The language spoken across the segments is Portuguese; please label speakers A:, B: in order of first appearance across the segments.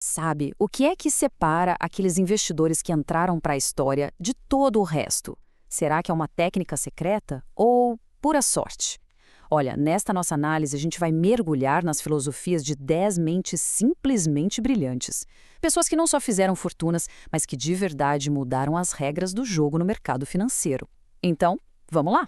A: Sabe, o que é que separa aqueles investidores que entraram para a história de todo o resto? Será que é uma técnica secreta ou pura sorte? Olha, nesta nossa análise a gente vai mergulhar nas filosofias de 10 mentes simplesmente brilhantes. Pessoas que não só fizeram fortunas, mas que de verdade mudaram as regras do jogo no mercado financeiro. Então, vamos lá?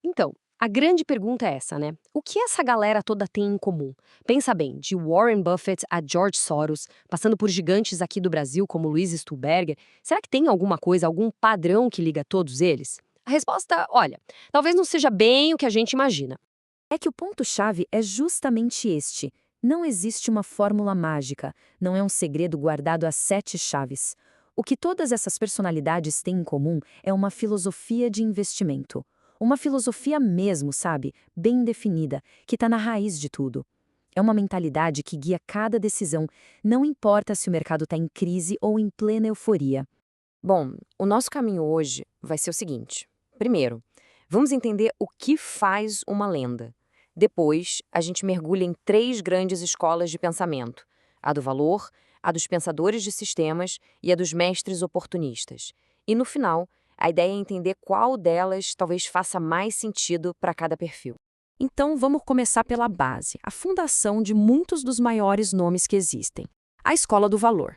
B: Então, a grande pergunta é essa, né? O que essa galera toda tem em comum? Pensa bem, de Warren Buffett a George Soros, passando por gigantes aqui do Brasil como Luiz Stuhlberger, será que tem alguma coisa, algum padrão que liga todos eles? A resposta, olha, talvez não seja bem o que a gente imagina.
C: É que o ponto-chave é justamente este. Não existe uma fórmula mágica, não é um segredo guardado a 7 chaves. O que todas essas personalidades têm em comum é uma filosofia de investimento. Uma filosofia mesmo, sabe? Bem definida, que está na raiz de tudo. É uma mentalidade que guia cada decisão, não importa se o mercado está em crise ou em plena euforia.
D: Bom, o nosso caminho hoje vai ser o seguinte. Primeiro, vamos entender o que faz uma lenda. Depois, a gente mergulha em 3 grandes escolas de pensamento: a do valor, a dos pensadores de sistemas e a dos mestres oportunistas. E no final, a ideia é entender qual delas talvez faça mais sentido para cada perfil.
A: Então, vamos começar pela base, a fundação de muitos dos maiores nomes que existem. A escola do valor.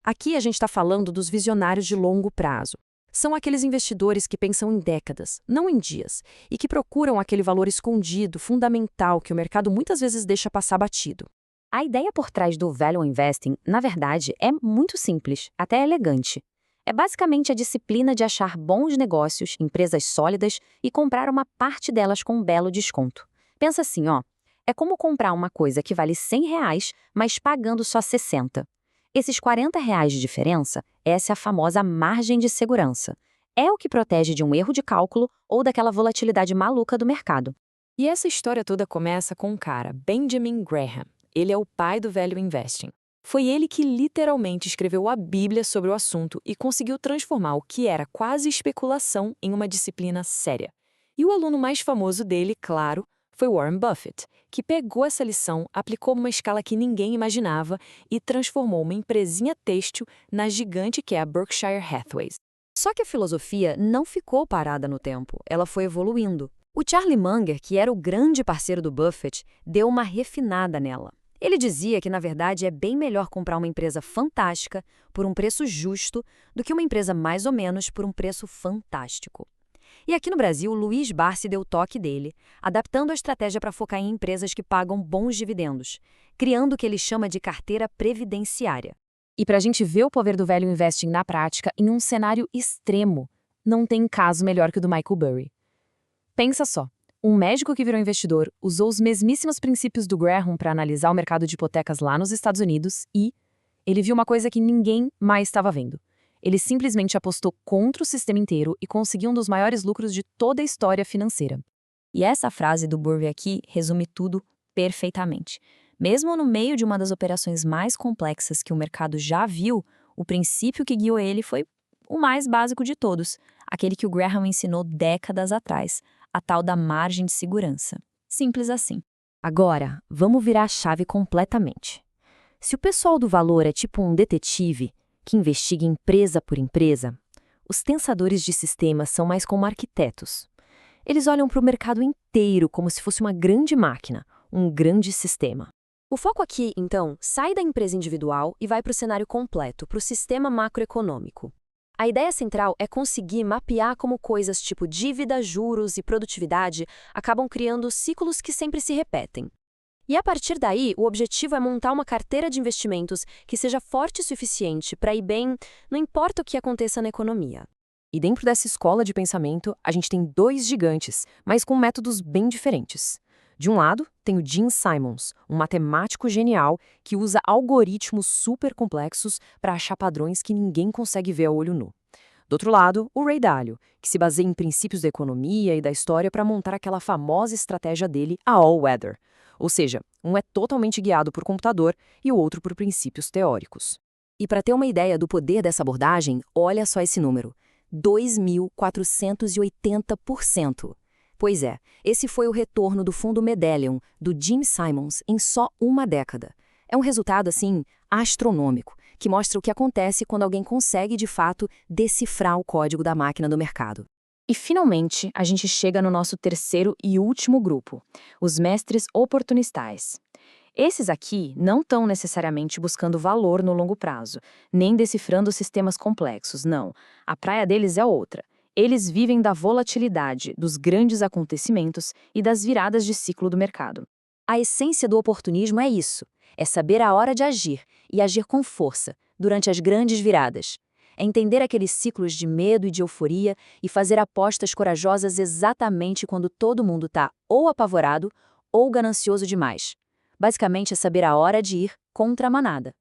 A: Aqui a gente está falando dos visionários de longo prazo. São aqueles investidores que pensam em décadas, não em dias, e que procuram aquele valor escondido, fundamental, que o mercado muitas vezes deixa passar batido.
C: A ideia por trás do Value Investing, na verdade, é muito simples, até elegante. É basicamente a disciplina de achar bons negócios, empresas sólidas e comprar uma parte delas com um belo desconto. Pensa assim, ó, é como comprar uma coisa que vale R$ 100, mas pagando só 60. Esses R$ 40 de diferença, essa é a famosa margem de segurança. É o que protege de um erro de cálculo ou daquela volatilidade maluca do mercado.
D: E essa história toda começa com um cara, Benjamin Graham. Ele é o pai do Value Investing. Foi ele que literalmente escreveu a Bíblia sobre o assunto e conseguiu transformar o que era quase especulação em uma disciplina séria. E o aluno mais famoso dele, claro, foi Warren Buffett, que pegou essa lição, aplicou uma escala que ninguém imaginava e transformou uma empresinha têxtil na gigante que é a Berkshire Hathaway.
C: Só que a filosofia não ficou parada no tempo, ela foi evoluindo. O Charlie Munger, que era o grande parceiro do Buffett, deu uma refinada nela. Ele dizia que, na verdade, é bem melhor comprar uma empresa fantástica por um preço justo do que uma empresa mais ou menos por um preço fantástico. E aqui no Brasil, o Luiz Barsi deu o toque dele, adaptando a estratégia para focar em empresas que pagam bons dividendos, criando o que ele chama de carteira previdenciária.
B: E para a gente ver o poder do Value Investing na prática em um cenário extremo, não tem caso melhor que o do Michael Burry. Pensa só. Um médico que virou investidor usou os mesmíssimos princípios do Graham para analisar o mercado de hipotecas lá nos Estados Unidos e ele viu uma coisa que ninguém mais estava vendo. Ele simplesmente apostou contra o sistema inteiro e conseguiu um dos maiores lucros de toda a história financeira.
C: E essa frase do Burry aqui resume tudo perfeitamente. Mesmo no meio de uma das operações mais complexas que o mercado já viu, o princípio que guiou ele foi o mais básico de todos, aquele que o Graham ensinou décadas atrás, a tal da margem de segurança. Simples assim. Agora, vamos virar a chave completamente. Se o pessoal do valor é tipo um detetive que investiga empresa por empresa, os pensadores de sistemas são mais como arquitetos. Eles olham para o mercado inteiro como se fosse uma grande máquina, um grande sistema. O foco aqui, então, sai da empresa individual e vai para o cenário completo, para o sistema macroeconômico. A ideia central é conseguir mapear como coisas tipo dívida, juros e produtividade acabam criando ciclos que sempre se repetem. E a partir daí, o objetivo é montar uma carteira de investimentos que seja forte o suficiente para ir bem, não importa o que aconteça na economia.
D: E dentro dessa escola de pensamento, a gente tem 2 gigantes, mas com métodos bem diferentes. De um lado, tem o Gene Simons, um matemático genial que usa algoritmos super complexos para achar padrões que ninguém consegue ver a olho nu. Do outro lado, o Ray Dalio, que se baseia em princípios da economia e da história para montar aquela famosa estratégia dele, a All-Weather. Ou seja, um é totalmente guiado por computador e o outro por princípios teóricos.
C: E para ter uma ideia do poder dessa abordagem, olha só esse número: 2.480%. Pois é, esse foi o retorno do fundo Medallion, do Gene Simons, em só uma década. É um resultado, assim,
D: astronômico, que mostra o que acontece quando alguém consegue, de fato, decifrar o código da máquina do mercado.
B: E, finalmente, a gente chega no nosso terceiro e último grupo, os mestres oportunistas. Esses aqui não estão necessariamente buscando valor no longo prazo, nem decifrando sistemas complexos, não. A praia deles é outra. Eles vivem da volatilidade, dos grandes acontecimentos e das viradas de ciclo do mercado.
A: A essência do oportunismo é isso, é saber a hora de agir e agir com força durante as grandes viradas. É entender aqueles ciclos de medo e de euforia e fazer apostas corajosas exatamente quando todo mundo está ou apavorado ou ganancioso demais. Basicamente é saber a hora de ir contra a manada.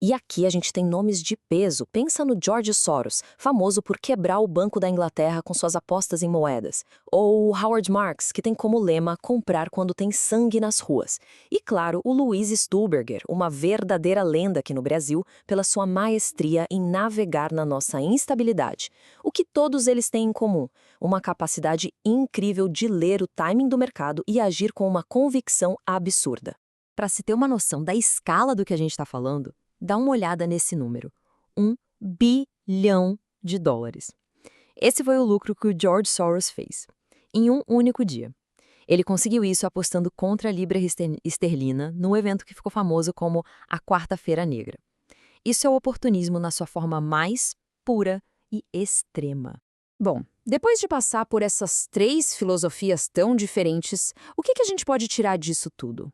D: E aqui a gente tem nomes de peso. Pensa no George Soros, famoso por quebrar o Banco da Inglaterra com suas apostas em moedas. Ou o Howard Marks, que tem como lema comprar quando tem sangue nas ruas. E claro, o Luiz Stuhlberger, uma verdadeira lenda aqui no Brasil, pela sua maestria em navegar na nossa instabilidade. O que todos eles têm em comum? Uma capacidade incrível de ler o timing do mercado e agir com uma convicção absurda. Para se ter uma noção da escala do que a gente está falando, dá uma olhada nesse número, $1 bilhão. Esse foi o lucro que o George Soros fez, em um único dia. Ele conseguiu isso apostando contra a libra esterlina num evento que ficou famoso como a Quarta-feira Negra. Isso é o oportunismo na sua forma mais pura e extrema. Bom, depois de passar por essas 3 filosofias tão diferentes, o que a gente pode tirar disso tudo?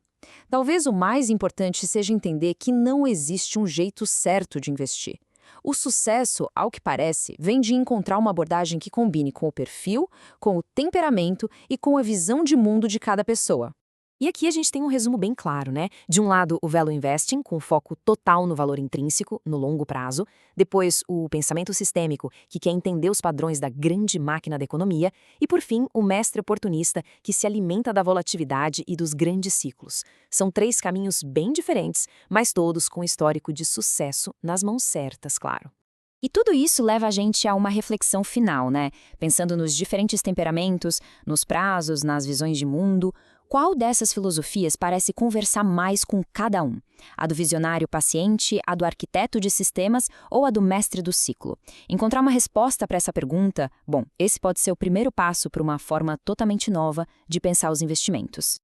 D: Talvez o mais importante seja entender que não existe um jeito certo de investir. O sucesso, ao que parece, vem de encontrar uma abordagem que combine com o perfil, com o temperamento e com a visão de mundo de cada pessoa. E aqui a gente tem um resumo bem claro, né? De um lado, o Value Investing, com foco total no valor intrínseco, no longo prazo. Depois, o pensamento sistêmico, que quer entender os padrões da grande máquina da economia. E, por fim, o mestre oportunista, que se alimenta da volatilidade e dos grandes ciclos. São 3 caminhos bem diferentes, mas todos com histórico de sucesso nas mãos certas, claro.
C: E tudo isso leva a gente a uma reflexão final, né? Pensando nos diferentes temperamentos, nos prazos, nas visões de mundo. Qual dessas filosofias parece conversar mais com cada um? A do visionário paciente, a do arquiteto de sistemas ou a do mestre do ciclo? Encontrar uma resposta para essa pergunta, bom, esse pode ser o primeiro passo para uma forma totalmente nova de pensar os investimentos.